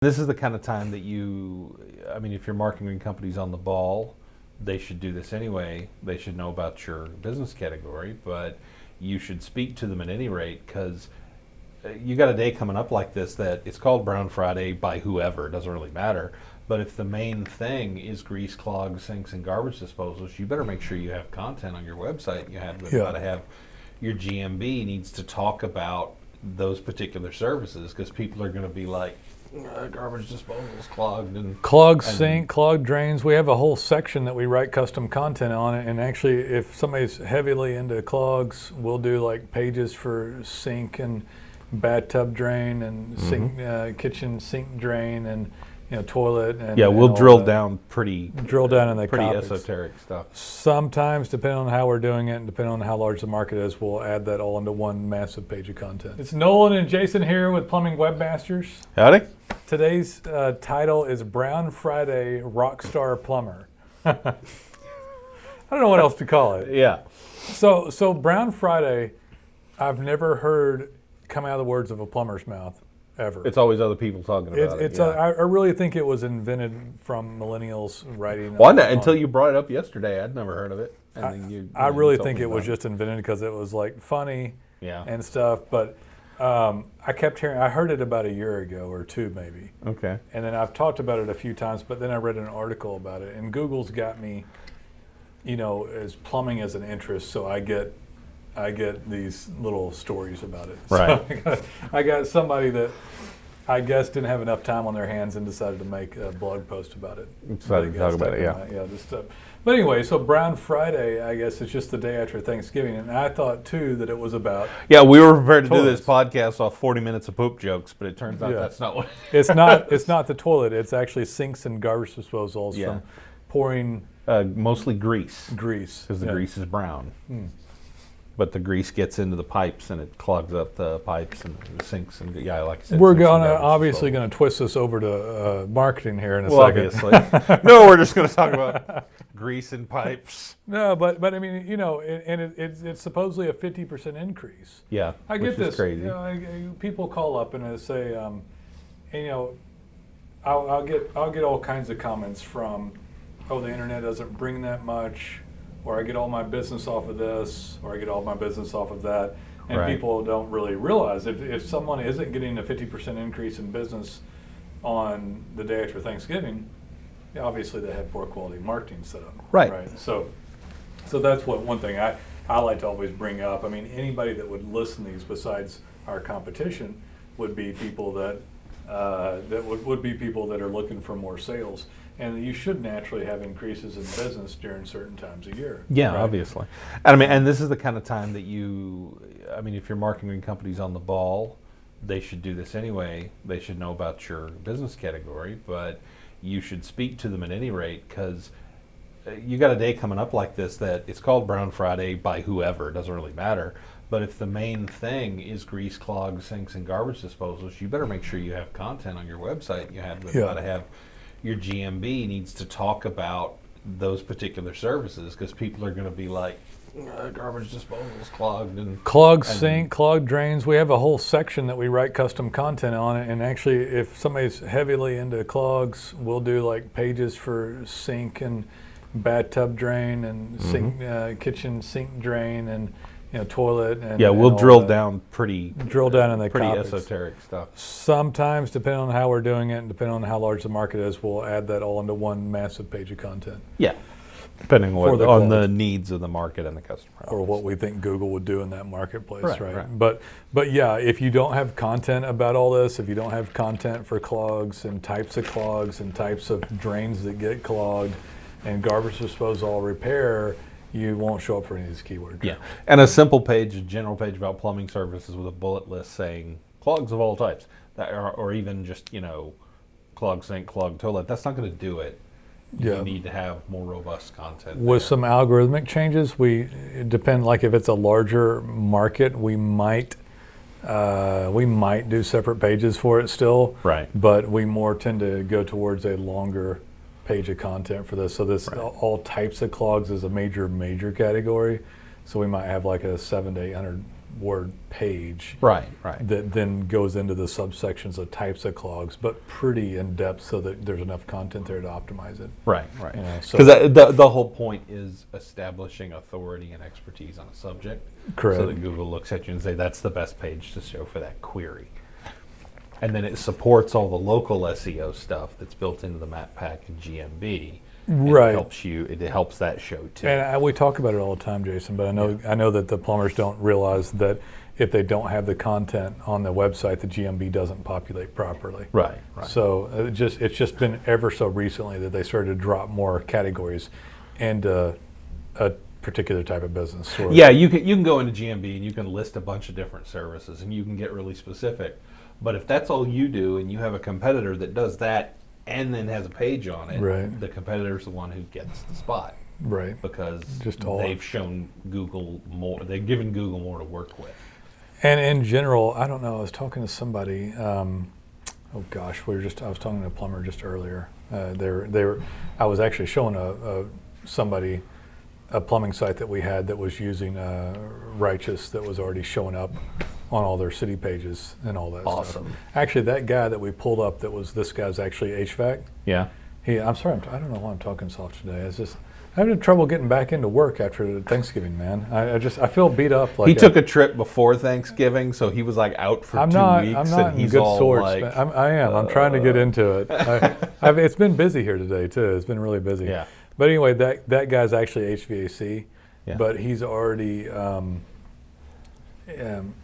This is the kind of time that if your marketing company's on the ball, they should do this anyway. They should know about your business category, but you should speak to them at any rate, because you got a day coming up like this that it's called Brown Friday by whoever, it doesn't really matter. But if the main thing is grease, clogs, sinks, and garbage disposals, you better make sure you have content on your website. You got to have your GMB needs to talk about those particular services, because people are going to be like, garbage disposals clogged and clogged sink, clogged drains. We have a whole section that we write custom content on it. And actually, if somebody's heavily into clogs, we'll do like pages for sink and bathtub drain and sink, kitchen sink drain and toilet. And we'll and drill down pretty in the pretty topics. Esoteric stuff. Sometimes, depending on how we're doing it and depending on how large the market is, we'll add that all into one massive page of content. It's Nolan and Jason here with Plumbing Webmasters. Howdy. Today's title is Brown Friday Rockstar Plumber. I don't know what else to call it. Yeah. So Brown Friday, I've never heard come out of the words of a plumber's mouth ever. It's always other people talking about it. I really think it was invented from millennials writing. Until you brought it up yesterday, I'd never heard of it. And I really think it was just invented because it was like funny and stuff. But I kept hearing, I heard it about a year ago or two maybe. Okay. And then I've talked about it a few times, but then I read an article about it. And Google's got me, as plumbing as an interest, so I get these little stories about it. Right. So I got somebody that I guess didn't have enough time on their hands and decided to make a blog post about it. Decided to talk about it, yeah, this stuff. But anyway, so Brown Friday, I guess it's just the day after Thanksgiving, and I thought too that it was about. Yeah, we were prepared to do this podcast off 40 minutes of poop jokes, but it turns out that's not what. It's not. It's not the toilet. It's actually sinks and garbage disposals from pouring. Mostly grease. Grease, because the grease is brown. But the grease gets into the pipes and it clogs up the pipes and the sinks and like I said. We're obviously going to twist this over to marketing here in a second. Obviously. No, we're just going to talk about grease and pipes. No, but I mean, it's supposedly a 50% increase. Yeah, I get this. Crazy. People call up and they say, I'll get all kinds of comments from, oh, the internet doesn't bring that much, or I get all my business off of this, or I get all my business off of that. And people don't really realize if someone isn't getting a 50% increase in business on the day after Thanksgiving, obviously they have poor quality marketing set up. Right. So that's one thing I like to always bring up. I mean, anybody that would listen to these besides our competition would be people that would be people that are looking for more sales. And you should naturally have increases in business during certain times of year. Yeah, obviously. And this is the kind of time that if your marketing company's on the ball, they should do this anyway. They should know about your business category, but you should speak to them at any rate, because you got a day coming up like this that it's called Brown Friday by whoever, it doesn't really matter. But if the main thing is grease, clogs, sinks, and garbage disposals, you better make sure you have content on your website. You got to have your GMB needs to talk about those particular services, because people are going to be like, garbage disposals clogged and clogged sink, clogged drains. We have a whole section that we write custom content on it. And actually, if somebody's heavily into clogs, we'll do like pages for sink and bathtub drain and sink, kitchen sink drain and toilet. And we'll drill down in the pretty topics. Esoteric stuff. Sometimes, depending on how we're doing it and depending on how large the market is, we'll add that all into one massive page of content. Yeah, depending on the needs of the market and the customer. Or what we think Google would do in that marketplace, right? But yeah, if you don't have content about all this, if you don't have content for clogs and types of drains that get clogged and garbage disposal repair, you won't show up for any of these keywords. Yeah, and a simple page, a general page about plumbing services with a bullet list saying clogs of all types, or even just clogged sink, clogged toilet. That's not going to do it. You need to have more robust content. With some algorithmic changes, it depend. Like if it's a larger market, we might do separate pages for it still. Right. But we more tend to go towards a longer page of content for this. So all types of clogs is a major category. So we might have like a 700 to 800 word page. Right. That then goes into the subsections of types of clogs, but pretty in depth so that there's enough content there to optimize it. Right. You know, Because the whole point is establishing authority and expertise on a subject. Correct. So that Google looks at you and say, that's the best page to show for that query. And then it supports all the local SEO stuff that's built into the map pack and GMB. Right. It helps that show too. And we talk about it all the time, Jason, but I know that the plumbers don't realize that if they don't have the content on the website, the GMB doesn't populate properly. Right. So it's just been ever so recently that they started to drop more categories into a particular type of business. Yeah, you can go into GMB and you can list a bunch of different services and you can get really specific. But if that's all you do and you have a competitor that does that and then has a page on it, right, the competitor's the one who gets the spot. Right. Because they've shown Google more, they've given Google more to work with. And in general, I don't know, I was talking to somebody, I was talking to a plumber just earlier. I was actually showing somebody a plumbing site that we had that was using Righteous that was already showing up on all their city pages and all that Awesome. stuff. Actually, that guy that we pulled up this guy's actually HVAC. Yeah. I'm sorry, I don't know why I'm talking soft today. It's just, I'm having trouble getting back into work after Thanksgiving, man. I feel beat up. Like he took a trip before Thanksgiving, so he was like out for 2 weeks. I'm not and in he's good all sorts. like, I'm trying to get into it. It's been busy here today too. It's been really busy. Yeah. But anyway, that guy's actually HVAC, yeah. but he's already.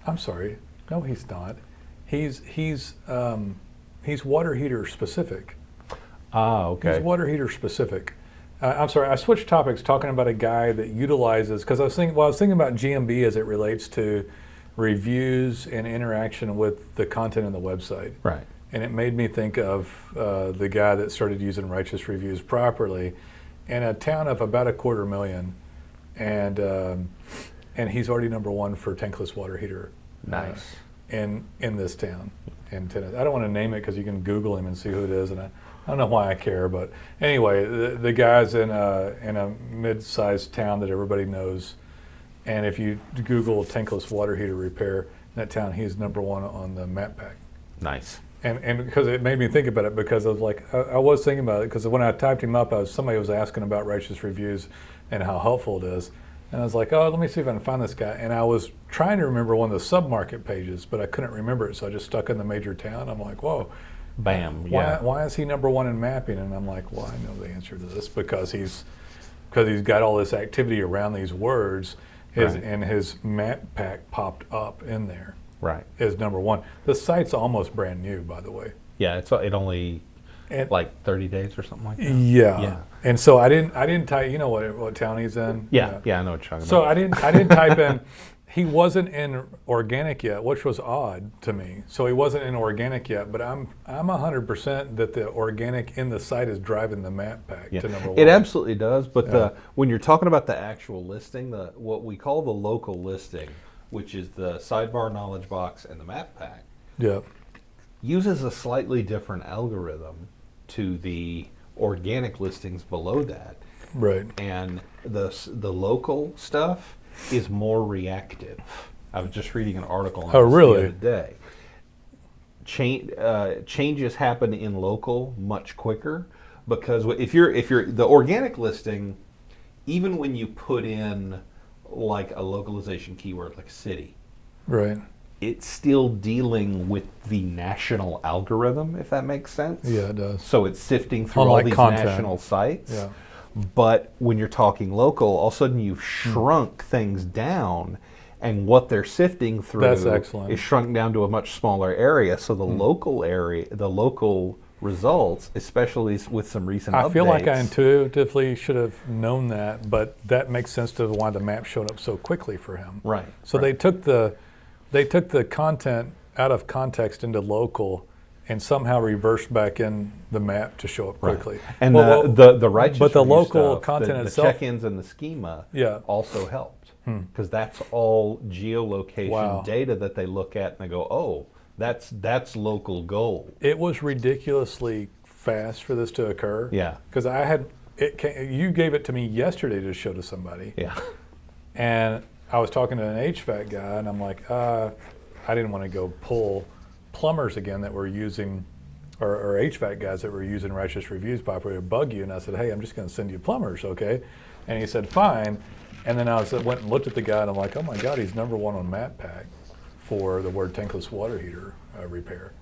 I'm sorry. No, he's not. He's water heater specific. Ah, okay. He's water heater specific. I'm sorry. I switched topics talking about a guy that utilizes, because I was thinking about GMB as it relates to reviews and interaction with the content on the website. Right. And it made me think of the guy that started using Righteous Reviews properly in a town of about 250,000, and he's already #1 for tankless water heater. Nice. In this town, in Tennessee. I don't want to name it because you can Google him and see who it is, and I don't know why I care, but anyway, the guy's in a mid-sized town that everybody knows, and if you Google tankless water heater repair in that town, he's #1 on the map pack. Nice. And because it made me think about it, because I was like, I was thinking about it, because when I typed him up, somebody was asking about Righteous Reviews and how helpful it is. And I was like, oh, let me see if I can find this guy. And I was trying to remember one of the sub-market pages, but I couldn't remember it, so I just stuck in the major town. I'm like, whoa. Bam, yeah. Why is he #1 in mapping? And I'm like, well, I know the answer to this, because he's got all this activity around these words, and his map pack popped up in there. Right. Is #1. The site's almost brand new, by the way. Yeah, it only like 30 days or something like that. Yeah. And so I didn't type. You know what town he's in? Yeah, I know what you're talking about. So I didn't type in. He wasn't in organic yet, which was odd to me. So he wasn't in organic yet, but I'm 100% that the organic in the site is driving the map pack to #1. It absolutely does. But when you're talking about the actual listing, what we call the local listing, which is the sidebar, knowledge box, and the map pack, uses a slightly different algorithm to the organic listings below that. Right. And the local stuff is more reactive. I was just reading an article on this the other day. Changes happen in local much quicker, because if you're the organic listing, even when you put in like a localization keyword like city, right, it's still dealing with the national algorithm, if that makes sense. Yeah, it does. So it's sifting through Unlike all these content. national sites. Yeah. But when you're talking local, all of a sudden you've shrunk things down, and what they're sifting through is shrunk down to a much smaller area. So the local results, especially with some recent updates. I feel like I intuitively should have known that, but that makes sense to why the map showed up so quickly for him. Right. So they took the content out of context into local, and somehow reversed back in the map to show up quickly. Right. And the Righteous but the Review local stuff, content the itself, check-ins and the schema also helped, because that's all geolocation data that they look at and they go, oh, that's local gold. It was ridiculously fast for this to occur. Yeah. Because you gave it to me yesterday to show to somebody. Yeah. And I was talking to an HVAC guy, and I'm like, I didn't want to go pull plumbers again that were using, or HVAC guys that were using Righteous Reviews properly to bug you. And I said, hey, I'm just going to send you plumbers, okay? And he said, fine. And then went and looked at the guy, and I'm like, oh my God, he's #1 on MatPack for the word tankless water heater repair,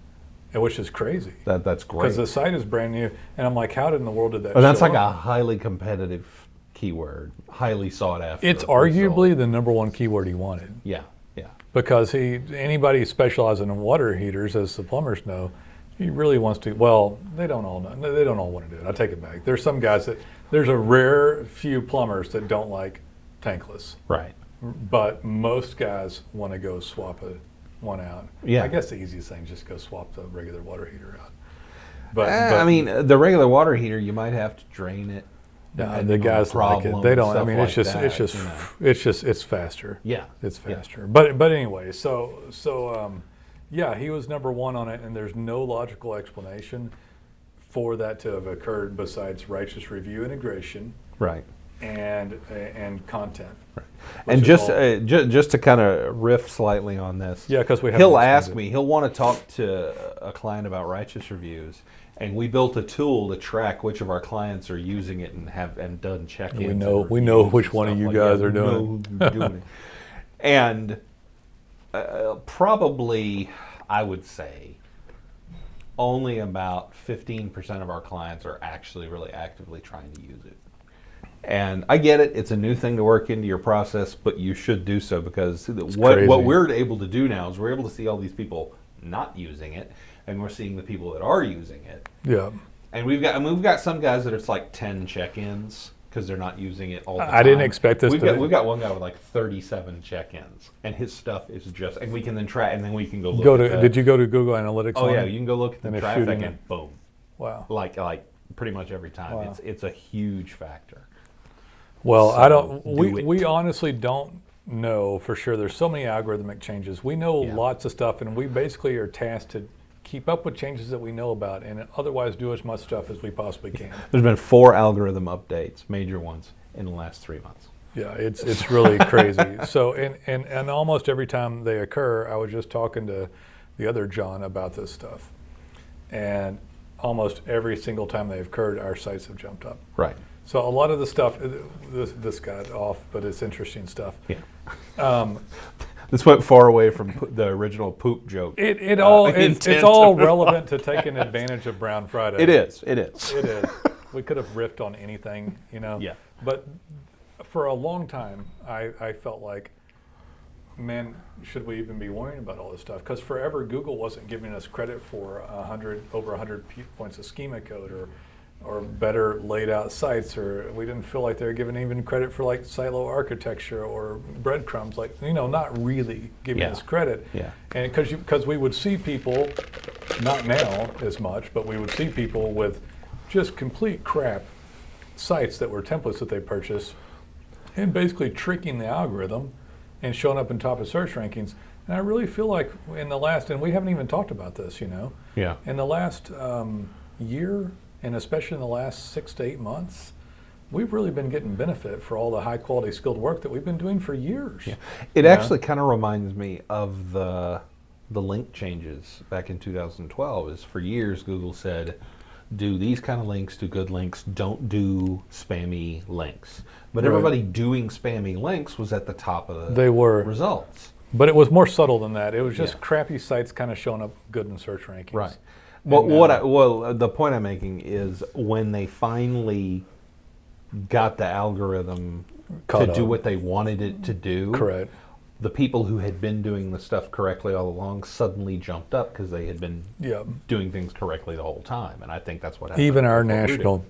which is crazy. That's great. Because the site is brand new, and I'm like, how in the world did that? Well, that's show like up? a highly competitive keyword, highly sought after. It's arguably the #1 keyword he wanted. Yeah. Because anybody specializing in water heaters, as the plumbers know, he really wants to. Well, they don't all know. They don't all want to do it. I take it back. There's some guys there's a rare few plumbers that don't like tankless. Right. But most guys want to go swap one out. Yeah. I guess the easiest thing is just go swap the regular water heater out. But I mean, the regular water heater, you might have to drain it. The guys like it. They don't. I mean, it's faster. Yeah, it's faster. Yeah. But anyway, so yeah, he was #1 on it, and there's no logical explanation for that to have occurred besides Righteous Review integration, right, and content. Right. And just to kind of riff slightly on this, yeah, because he'll ask me, he'll want to talk to a client about Righteous Reviews. And we built a tool to track which of our clients are using it and done check-ins. We know which one of you guys are doing it. And probably, I would say, only about 15% of our clients are actually really actively trying to use it. And I get it; it's a new thing to work into your process, but you should do so because what we're able to do now is we're able to see all these people not using it. And we're seeing the people that are using it. Yeah. And we've got some guys that it's like 10 check-ins because they're not using it all the time. I didn't expect this. We've got one guy with like 37 check-ins, and his stuff is just, and we can then track, and then we can go look. Did you go to Google Analytics? Oh yeah, you can go look at the traffic and boom. Wow. Like pretty much every time. Wow. It's a huge factor. Well, so we honestly don't know for sure. There's so many algorithmic changes. We know lots of stuff, and we basically are tasked to keep up with changes that we know about and otherwise do as much stuff as we possibly can. There's been 4 algorithm updates, major ones, in the last 3 months. Yeah, it's really crazy. So and almost every time they occur, I was just talking to the other John about this stuff. And almost every single time they've occurred, our sites have jumped up. Right. So a lot of the stuff, this got off, but it's interesting stuff. Yeah. This went far away from the original poop joke. It's all relevant to taking advantage of Brown Friday. It is. It is. We could have riffed on anything, Yeah. But for a long time, I felt like, man, should we even be worrying about all this stuff? Because forever Google wasn't giving us credit for over 100 points of schema code or better laid out sites, or we didn't feel like they were giving even credit for like silo architecture or breadcrumbs, like, not really giving us credit. Yeah. And because we would see people, not now as much, but we would see people with just complete crap sites that were templates that they purchased and basically tricking the algorithm and showing up in top of search rankings. And I really feel like in the last, and we haven't even talked about this, Yeah. in the last year, and especially in the last 6 to 8 months, we've really been getting benefit for all the high quality skilled work that we've been doing for years. Yeah. It actually kind of reminds me of the link changes back in 2012. Is for years Google said, do these kind of links, do good links, don't do spammy links. But everybody doing spammy links was at the top of the results. But it was more subtle than that. It was just crappy sites kind of showing up good in search rankings. Right. Well, the point I'm making is when they finally got the algorithm to do what they wanted it to do, correct, the people who had been doing the stuff correctly all along suddenly jumped up because they had been doing things correctly the whole time, and I think that's what happened. Even our national,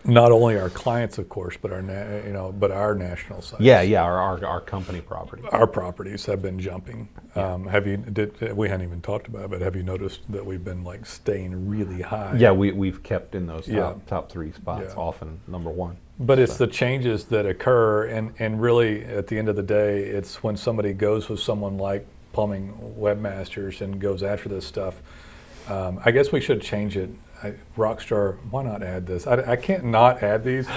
not only our clients, of course, but our our national sites. Our company property. Our properties have been jumping. We hadn't even talked about it, but have you noticed that we've been like staying really high? Yeah, we've kept in those top 3 spots, often #1. But it's the changes that occur, and really at the end of the day, it's when somebody goes with someone like Plumbing Webmasters and goes after this stuff. I guess we should change it. Rockstar, why not add this? I can't not add these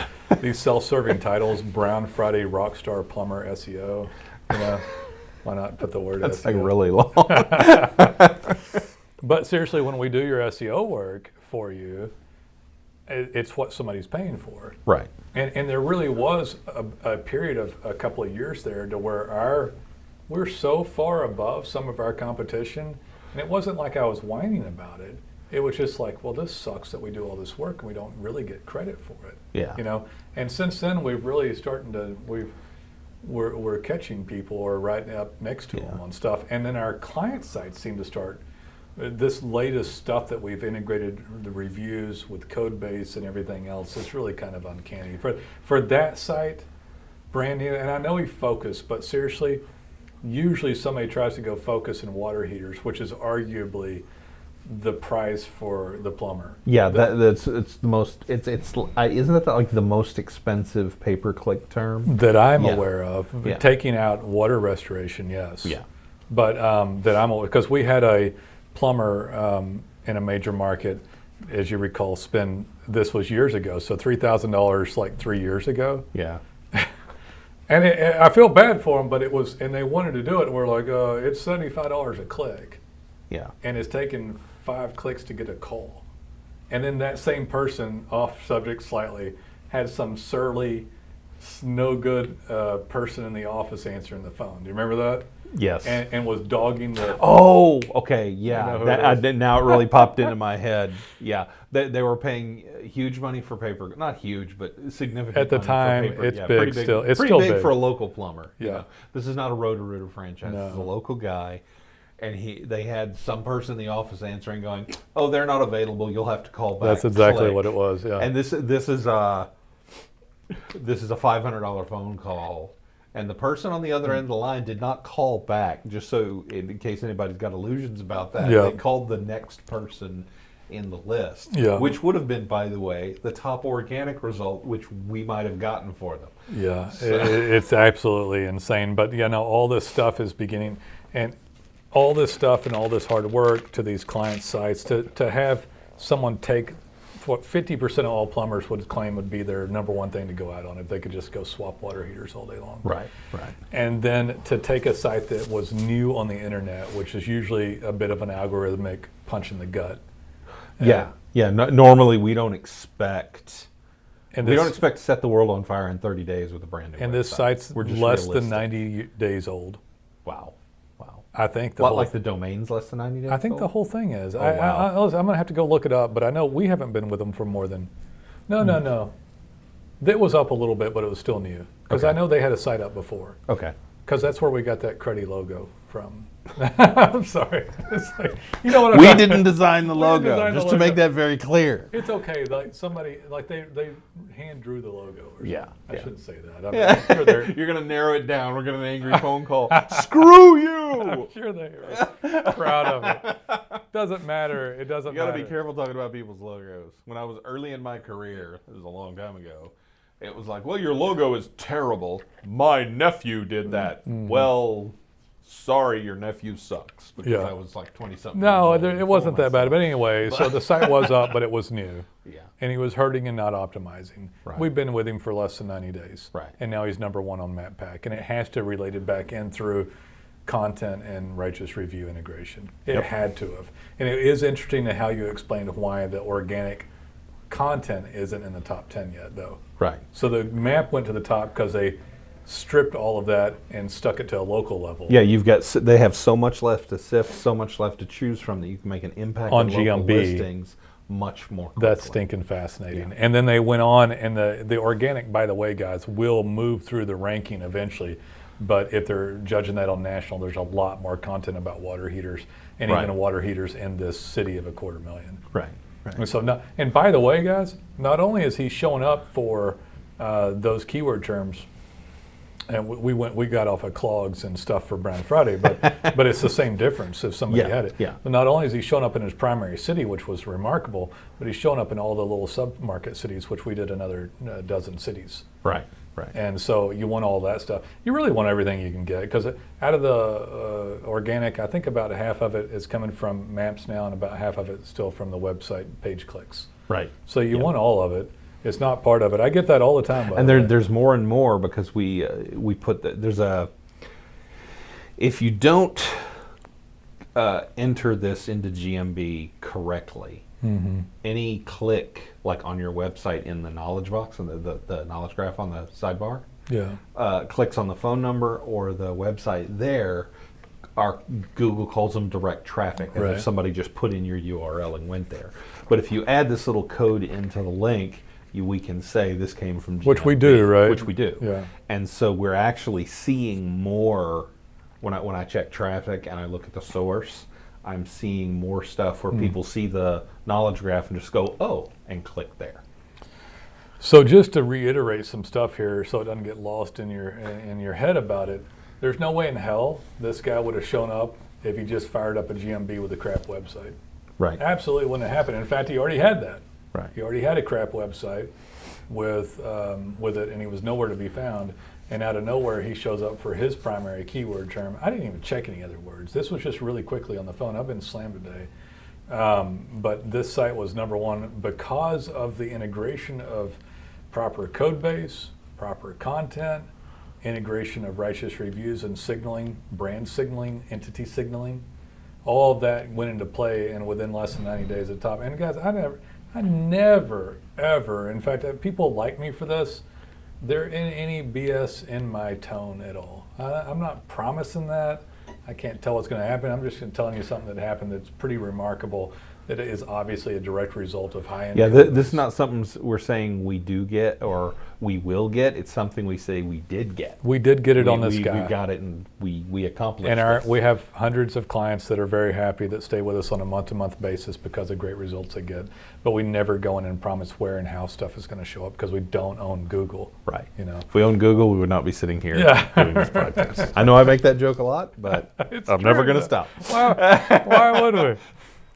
self-serving titles. Brown Friday Rockstar Plumber SEO. You know, why not put the word That's SEO? like really long. But seriously, when we do your SEO work for you, it's what somebody's paying for. Right. And there really was a period of a couple of years there to where we're so far above some of our competition, and it wasn't like I was whining about it. It was just like, well, this sucks that we do all this work and we don't really get credit for it. Yeah. You know. And since then, we've really we're catching people or right up next to them on stuff, and then our client sites seem to start. This latest stuff that we've integrated, the reviews with code base and everything else, it's really kind of uncanny. For that site, brand new, and I know we focus, but seriously, usually somebody tries to go focus in water heaters, which is arguably the price for the plumber. Yeah, it's the most. Isn't that like the most expensive pay-per-click term that I'm aware of? Yeah. Taking out water restoration, yes. Yeah. But that I'm aware, because we had a plumber in a major market, as you recall, this was years ago, so $3,000 like 3 years ago. Yeah. And I feel bad for them, but and they wanted to do it, and we're like, it's $75 a click. Yeah. And it's taken 5 clicks to get a call. And then that same person, off subject slightly, had some surly, no good person in the office answering the phone. Do you remember that? Yes. And was dogging the. Oh, okay, yeah. Now it really popped into my head. Yeah, they were paying huge money for paper. Not huge, but significant. At the money time, for paper. it's yeah, big pretty still. It's pretty still big big for a local plumber. Yeah. You know? This is not a Roto-Rooter franchise. No. This is a local guy. And they had some person in the office answering, going, "Oh, they're not available. You'll have to call back." That's exactly Click. what it was. Yeah. And this is a $500 phone call, and the person on the other end of the line did not call back. Just so in case anybody's got illusions about that, Yeah. they called the next person in the list, Yeah. which would have been, by the way, the top organic result, which we might have gotten for them. Yeah, it's absolutely insane. But all this stuff is beginning, and all this stuff and all this hard work to these client sites to have someone take what 50% of all plumbers would claim would be their number one thing to go out on if they could just go swap water heaters all day long. Right. And then to take a site that was new on the internet, which is usually a bit of an algorithmic punch in the gut. Yeah. Normally, we don't expect. And We don't expect to set the world on fire in 30 days with a brand new And website. this site's We're just less than realistic. 90 days old. Wow. I think Like the domain's less than 90 days I think old? the whole thing is. Oh, wow. I'm going to have to go look it up, but I know we haven't been with them for more than. No. It was up a little bit, but it was still new. Because Okay. I know they had a site up before. Okay. Because that's where we got that cruddy logo from. I'm sorry. It's like, you know what I'm We talking- didn't design the We didn't logo, design the just to logo. make that very clear. It's okay. Like somebody, like they hand drew the logo. Or Yeah, something. I yeah. shouldn't say that. I'm sure they're. You're going to narrow it down. We're going to an angry phone call. Screw you! I'm sure they are proud of it. Doesn't matter. It doesn't You got to matter. be careful talking about people's logos. When I was early in my career, it was a long time ago, it was like, well, your logo is terrible. My nephew did that. Mm-hmm. Well, sorry, your nephew sucks. Because Yeah. I was like 20-something. No, years old it wasn't that bad. before But anyway, so the site was up, but it was new. myself. Yeah. And he was hurting and not optimizing. Right. We've been with him for less than 90 days. Right. And now he's number one on MapPack. And it has to relate it back in through content and righteous review integration. It had to have. And it is interesting to how you explained why the organic content isn't in the top 10 yet, though. Right. So the map went to the top because they stripped all of that and stuck it to a local level. Yeah, they have so much left to sift, so much left to choose from that you can make an impact On local GMB. listings much more quickly. That's stinking fascinating. And then they went on, and the organic, by the way, guys, will move through the ranking eventually. But if they're judging that on national, there's a lot more content about water heaters and Right. even water heaters in this city of 250,000. Right. And so, and by the way, guys, not only is he showing up for those keyword terms, and we got off of clogs and stuff for Brown Friday, but it's the same difference if somebody Yeah, had it. yeah. But not only is he showing up in his primary city, which was remarkable, but he's showing up in all the little sub-market cities, which we did another dozen cities. Right. And so you want all that stuff. You really want everything you can get, because out of the organic, I think about half of it is coming from maps now, and about half of it is still from the website page clicks. Right. So you want all of it. It's not part of it. I get that all the time. And there's more and more because we put there's a if you don't enter this into GMB correctly, any click like on your website in the knowledge box and the knowledge graph on the sidebar, clicks on the phone number or the website there, Google calls them direct traffic. As if somebody just put in your URL and went there. But if you add this little code into the link, we can say this came from GMB. Which we do, right? Which we do. Yeah. And so we're actually seeing more, when I check traffic and I look at the source, I'm seeing more stuff where people see the knowledge graph and just go, oh, and click there. So just to reiterate some stuff here so it doesn't get lost in your head about it, there's no way in hell this guy would have shown up if he just fired up a GMB with a crap website. Right. Absolutely wouldn't have happened. In fact, he already had that. Right. He already had a crap website with it, and he was nowhere to be found. And out of nowhere, he shows up for his primary keyword term. I didn't even check any other words. This was just really quickly on the phone. I've been slammed today. But this site was number one because of the integration of proper code base, proper content, integration of righteous reviews and signaling, brand signaling, entity signaling. All of that went into play, and within less than 90 days at the top. And guys, I never, ever, in fact, people like me for this. There isn't any BS in my tone at all. I'm not promising that. I can't tell what's going to happen. I'm just telling you something that happened that's pretty remarkable, that is obviously a direct result of high-end. Yeah, this is not something we're saying we do get or we will get. It's something we say we did get. We did get it on this guy. We got it, and we accomplished it. And we have hundreds of clients that are very happy that stay with us on a month-to-month basis because of great results they get. But we never go in and promise where and how stuff is going to show up because we don't own Google. Right. You know, if we owned Google, we would not be sitting here doing this podcast. I know I make that joke a lot, but I'm never going to stop. Why would we?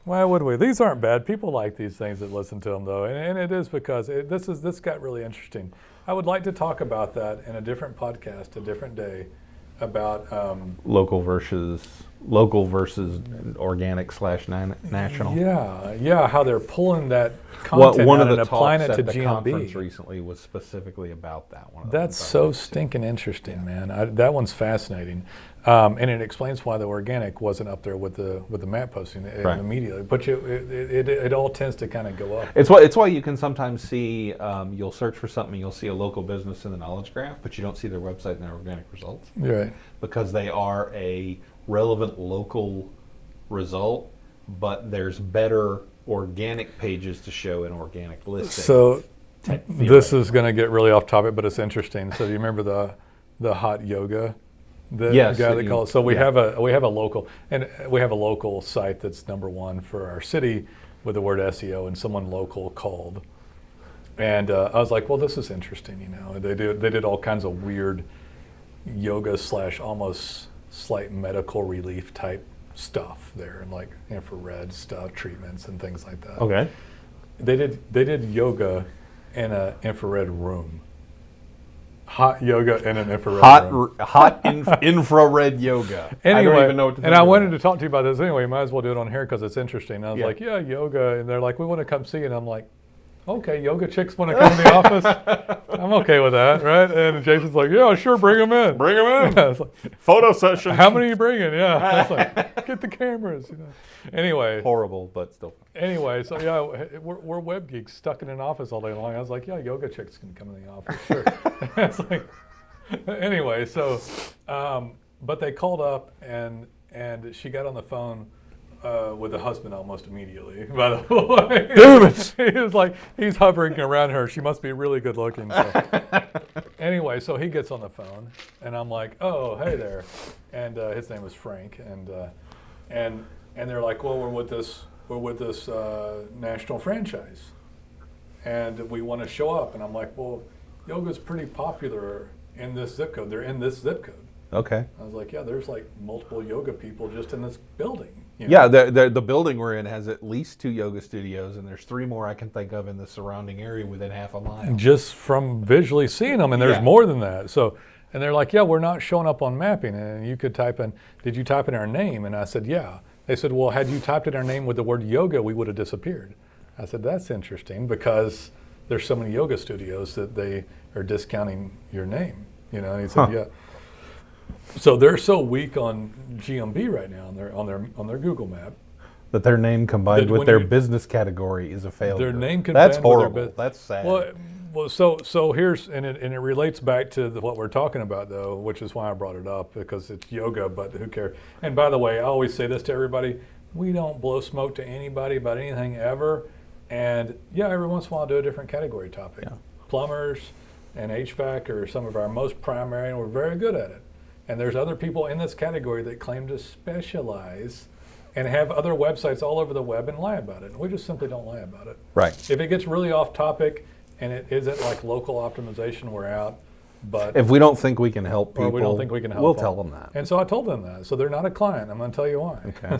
Why would we? These aren't bad. People like these things that listen to them, though, and it is because this got really interesting. I would like to talk about that in a different podcast, a different day, about local versus organic / national. Yeah, how they're pulling that content one out of the and applying it talks to at the GMB. conference recently was specifically about that one. That's so stinking interesting, man. That one's fascinating. And it explains why the organic wasn't up there with the map posting immediately. But it all tends to kind of go up. It's why you can sometimes see, you'll search for something, you'll see a local business in the knowledge graph, but you don't see their website and their organic results. Right. Because they are a relevant local result, but there's better organic pages to show in organic listings. So this is going to get really off topic, but it's interesting. So do you remember the hot yoga? The yes, guy that calls. So we have a local site that's number one for our city with the word SEO, and someone local called, and I was like, well, this is interesting. You know, they did all kinds of weird yoga / almost slight medical relief type stuff there, and like infrared stuff, treatments and things like that. Okay. They did yoga in an infrared room. Hot yoga in an infrared room. Infrared yoga. Anyway, I don't even know what to think. And I wanted to talk to you about this anyway. Might as well do it on here because it's interesting. And I was Yeah. like, yeah, yoga. And they're like, we want to come see you. And I'm like, okay, yoga chicks want to come to the office. I'm okay with that, right? And Jason's like, yeah, sure, bring them in. Bring them in. I was like, Photo session. how many are you bringing? Yeah. I was like, get the cameras. You know. Anyway. Horrible, but still. Anyway, so yeah, we're web geeks stuck in an office all day long. I was like, yeah, yoga chicks can come in the office, sure. It's like, anyway, so, but they called up and she got on the phone with the husband almost immediately, by the way. Damn it. He was like, he's hovering around her. She must be really good looking. So. Anyway, so he gets on the phone and I'm like, oh, hey there. And his name was Frank. And they're like, well, we're with this national franchise and we want to show up. And I'm like, well, yoga's pretty popular in this zip code. They're in this zip code. Okay. I was like, yeah, there's like multiple yoga people just in this building. You Yeah, know? the building we're in has at least 2 yoga studios, and there's 3 more I can think of in the surrounding area within half a mile. Just from visually seeing them, and there's more than that. So, and they're like, yeah, we're not showing up on mapping. And you could type in, did you type in our name? And I said, yeah. They said, well, had you typed in our name with the word yoga, we would have disappeared. I said, that's interesting because there's so many yoga studios that they are discounting your name. You know, and he said, yeah. So they're so weak on GMB right now on their Google map. That their name combined That with when their you- business category is a failure. Their name That's combined with their horrible. That's sad. Well, so here's and it relates back to what we're talking about though, which is why I brought it up because it's yoga, but who cares? And by the way, I always say this to everybody: we don't blow smoke to anybody about anything ever. And yeah, every once in a while, I'll do a different category topic. Yeah. Plumbers and HVAC are some of our most primary, and we're very good at it. And there's other people in this category that claim to specialize and have other websites all over the web and lie about it. And we just simply don't lie about it. Right. If it gets really off topic and it isn't like local optimization, we're out. But If we don't think we can help people, or we don't think we can help we'll them. tell them that. And so I told them that. So they're not a client. I'm going to tell you why. Okay.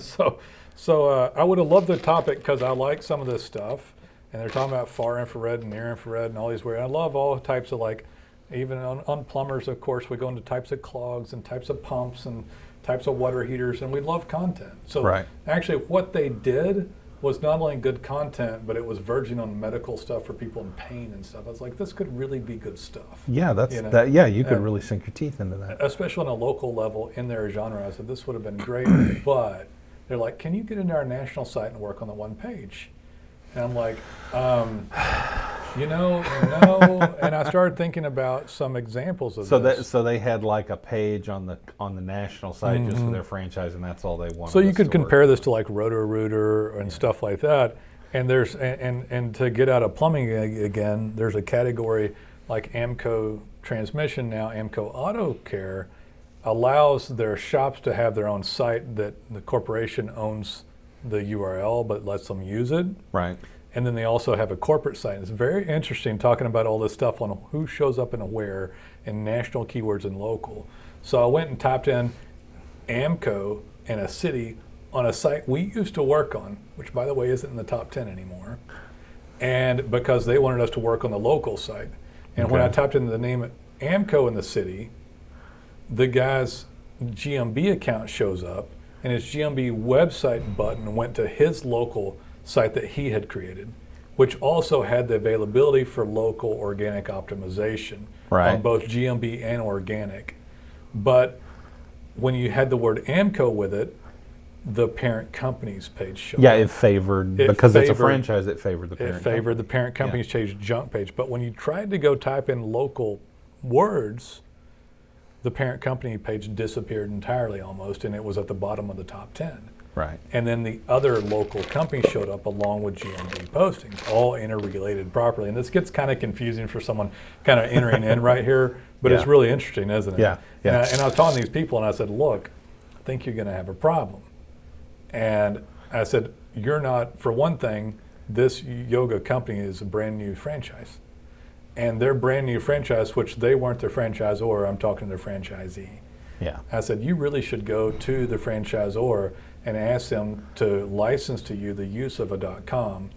So I would have loved the topic because I like some of this stuff. And they're talking about far infrared and near infrared and all these weird. I love all types of like, even on plumbers, of course, we go into types of clogs and types of pumps and types of water heaters, and we love content. So Right. actually what they did was not only good content, but it was verging on medical stuff for people in pain and stuff. I was like, this could really be good stuff. Yeah, that's You know? that. Yeah, you could And- really sink your teeth into that. Especially on a local level in their genre. I said, this would have been great, but they're like, can you get into our national site and work on the one page? And I'm like, no. And I started thinking about some examples of this. So they had like a page on the national site just for their franchise, and that's all they wanted. So you us could to work compare on. this to like Roto-Rooter and stuff like that. And there's and to get out of plumbing again, there's a category like Amco Transmission now. Amco Auto Care allows their shops to have their own site that the corporation owns the URL but lets them use it. Right. And then they also have a corporate site. It's very interesting talking about all this stuff on who shows up and where and national keywords and local. So I went and typed in Amco and a city on a site we used to work on, which by the way isn't in the top 10 anymore. And because they wanted us to work on the local site. And when I Okay. typed in the name Amco in the city, the guy's GMB account shows up and his GMB website button went to his local site that he had created, which also had the availability for local organic optimization Right. on both GMB and organic. But when you had the word Amco with it, the parent company's page showed Yeah, up. it favored It because it's a favored- franchise. It favored the parent. It favored the company. parent company's junk page. But when you tried to go type in local words, the parent company page disappeared entirely almost, and it was at the bottom of the top 10. Right. And then the other local companies showed up along with GMB postings, all interrelated properly. And this gets kind of confusing for someone kind of entering in right here, but it's Yeah. really interesting, isn't it? Yeah, yeah. And I was talking to these people, and I said, look, I think you're going to have a problem. And I said, you're not, for one thing, this yoga company is a brand new franchise. And their brand new franchise, which they weren't their franchisor, I'm talking to their franchisee. Yeah. I said, you really should go to the franchisor and ask them to license to you the use of a .com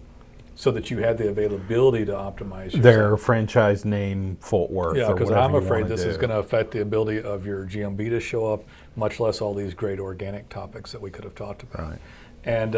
so that you have the availability to optimize your Their site. franchise name, Fort Worth. Yeah, or because whatever I'm you afraid wanna this is do. going to affect the ability of your GMB to show up, much less all these great organic topics that we could have talked about. Right. And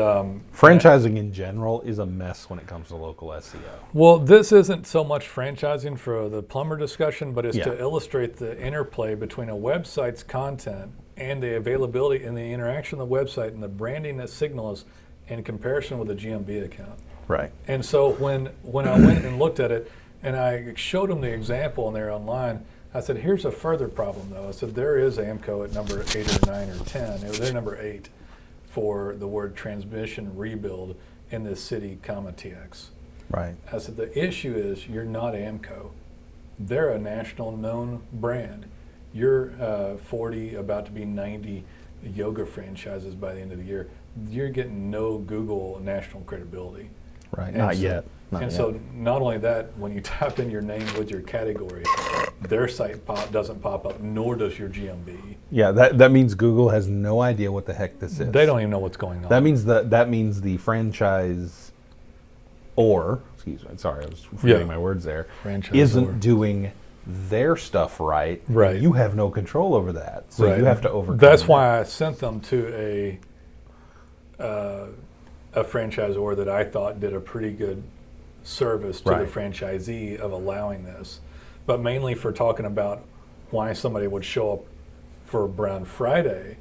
Franchising in general is a mess when it comes to local SEO. well, this isn't so much franchising for the plumber discussion, but it's Yeah. to illustrate the interplay between a website's content and the availability and the interaction of the website and the branding that signals in comparison with a GMB account. Right. And so when I went and looked at it and I showed them the example and they're online, I said, here's a further problem though. I said, there is Amco at number 8 or 9 or 10. They're number 8 for the word transmission rebuild in this city, TX. Right. I said, the issue is you're not Amco. They're a national known brand. You're 40, about to be 90 yoga franchises by the end of the year. You're getting no Google national credibility. Right. And Not so- yet. Not and yet. so not only that, when you type in your name with your category, their site doesn't pop up, nor does your GMB. Yeah, that means Google has no idea what the heck this is. They don't even know what's going on. That means the franchise excuse me, sorry, I was forgetting my words there, Franchisor. isn't doing their stuff right. Right. You have no control over that. So Right. you have to overcome That's that. why I sent them to a franchisor that I thought did a pretty good service to Right. the franchisee of allowing this, but mainly for talking about why somebody would show up for Brown Friday,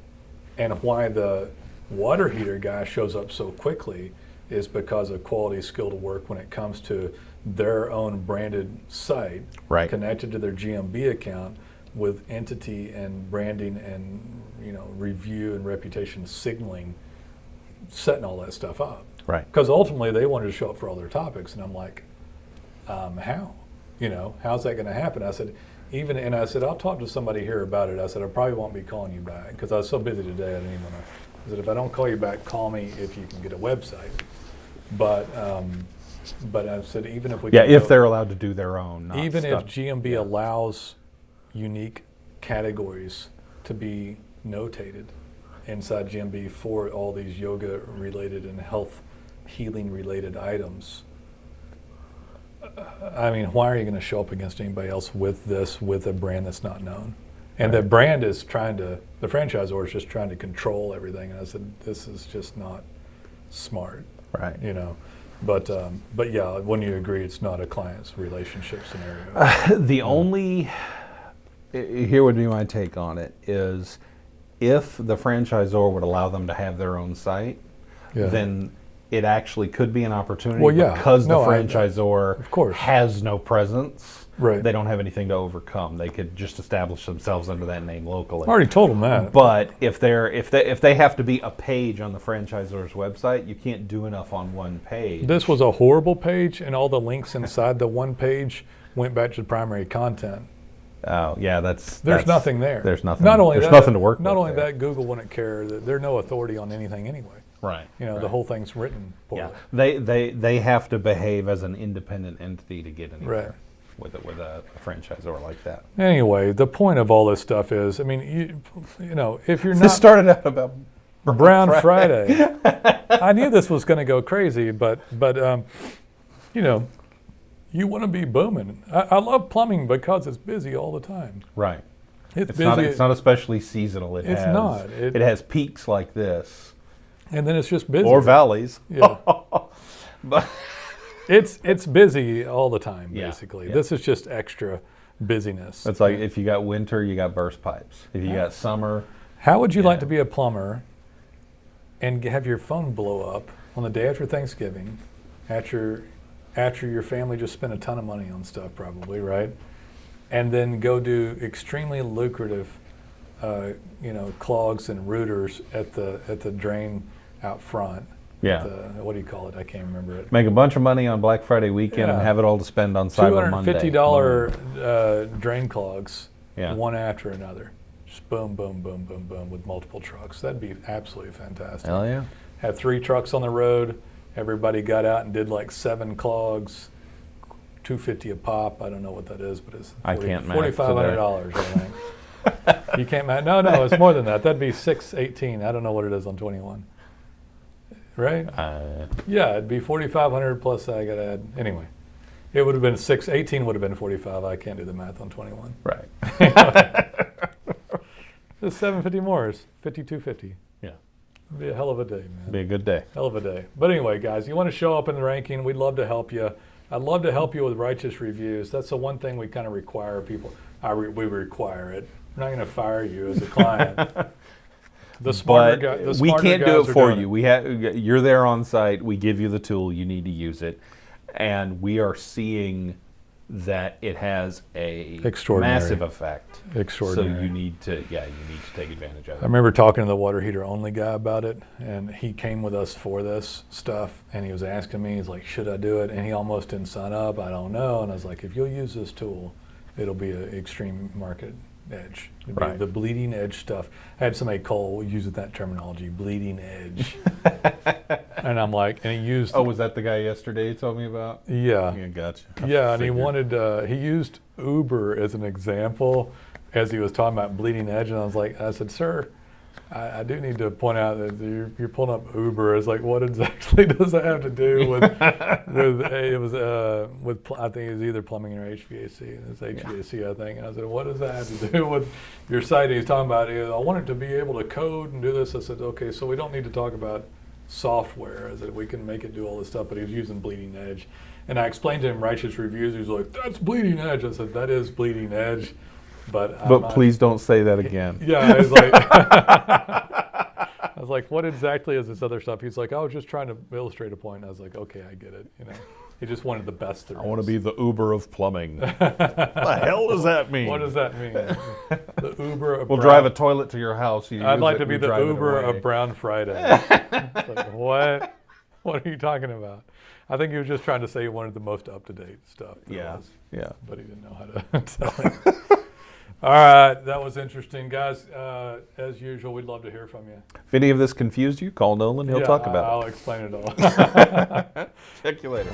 and why the water heater guy shows up so quickly is because of quality skilled work when it comes to their own branded site, Right. connected to their GMB account with entity and branding and review and reputation signaling, setting all that stuff up. Right. Because ultimately they wanted to show up for all their topics, and I'm like, how? How's that going to happen? I said, I said, I'll talk to somebody here about it. I said, I probably won't be calling you back because I was so busy today. I didn't even want to. I said, if I don't call you back, call me if you can get a website. But I said, even if we Yeah, can if go- they're allowed to do their own. Not even stuff. if GMB allows unique categories to be notated inside GMB for all these yoga related and health healing related items, I mean, why are you going to show up against anybody else with a brand that's not known? And the brand is the franchisor is just trying to control everything. And I said, this is just not smart. Right. But yeah, wouldn't you agree it's not a client's relationship scenario? The only, here would be my take on it, is if the franchisor would allow them to have their own site, then it actually could be an opportunity because the franchisor of course. has no presence. Right. They don't have anything to overcome. They could just establish themselves under that name locally. I already told them that. But if they have to be a page on the franchisor's website, you can't do enough on one page. This was a horrible page, and all the links inside the one page went back to the primary content. Oh, yeah, There's nothing there. There's nothing. Not only there's that, nothing to work with. Not only there. that, Google wouldn't care. They're no authority on anything anyway. Right. The whole thing's written poorly. Yeah. They have to behave as an independent entity to get anywhere. Right. With a franchisor like that. Anyway, the point of all this stuff is, I mean, if you're This not started out about Brown Friday, I knew this was going to go crazy, but you want to be booming. I love plumbing because it's busy all the time. Right. It's busy. It's not especially seasonal. It has peaks like this. And then it's just busy. Or valleys. Yeah. But it's busy all the time, basically. Yeah. This is just extra busyness. it's like if you got winter, you got burst pipes. If you got summer. How would you like to be a plumber and have your phone blow up on the day after Thanksgiving, after your family just spent a ton of money on stuff probably, right? And then go do extremely lucrative clogs and rooters at the drain out front. Yeah. What do you call it? I can't remember it. Make a bunch of money on Black Friday weekend and have it all to spend on Cyber Monday. $250 drain clogs, one after another. Just boom, boom, boom, boom, boom with multiple trucks. That'd be absolutely fantastic. Hell yeah. Had 3 trucks on the road. Everybody got out and did like 7 clogs, $250 a pop. I don't know what that is, but it's $4,500, I think. You can't match? No, it's more than that. That'd be $618. I don't know what it is on 21. Right? Yeah, it'd be $4,500 plus I got to add. Anyway, it would have been 618 would have been 45. I can't do the math on 21. Right. Just 750 more is 5250. Yeah. It'd be a hell of a day, man. Be a good day. Hell of a day. But anyway, guys, you want to show up in the ranking, we'd love to help you. I'd love to help you with righteous reviews. That's the one thing we kind of require people. We require it. We're not going to fire you as a client. The smarter guys we can't do it for you. It. You're there on site. We give you the tool. You need to use it, and we are seeing that it has a massive effect. Extraordinary. So you need to take advantage of it. I remember talking to the water heater only guy about it, and he came with us for this stuff, and he was asking me, he's like, should I do it? And he almost didn't sign up. I don't know. And I was like, if you'll use this tool, it'll be an extreme market edge. Right. The bleeding edge stuff. I had somebody call using that terminology, bleeding edge. And I'm like, and he used. Oh, was that the guy yesterday you told me about? Yeah. Yeah, gotcha. Yeah, and he wanted, he used Uber as an example as he was talking about bleeding edge. And I said, sir, I do need to point out that you're pulling up Uber. It's like, what exactly does that have to do with I think it was either plumbing or HVAC. It's HVAC, I think. And I said, what does that have to do with your site? And he's talking about, I want it to be able to code and do this. I said, okay, so we don't need to talk about software. I said, we can make it do all this stuff, but he was using bleeding edge. And I explained to him righteous reviews. He's like, that's bleeding edge. I said, that is bleeding edge. But please don't say that again. Yeah, I was like, I was like, what exactly is this other stuff? He's like, I was just trying to illustrate a point. I was like, okay, I get it. He just wanted the best there I want to be the Uber of plumbing. What the hell does that mean? What does that mean? The Uber of We'll drive a toilet to your house. I'd like to be the Uber of Brown Friday. It's like, what? What are you talking about? I think he was just trying to say he wanted the most up-to-date stuff. Yeah. But he didn't know how to tell it. All right, that was interesting. Guys, as usual, we'd love to hear from you. If any of this confused you, call Nolan. He'll talk about it. I'll explain it all. Check you later.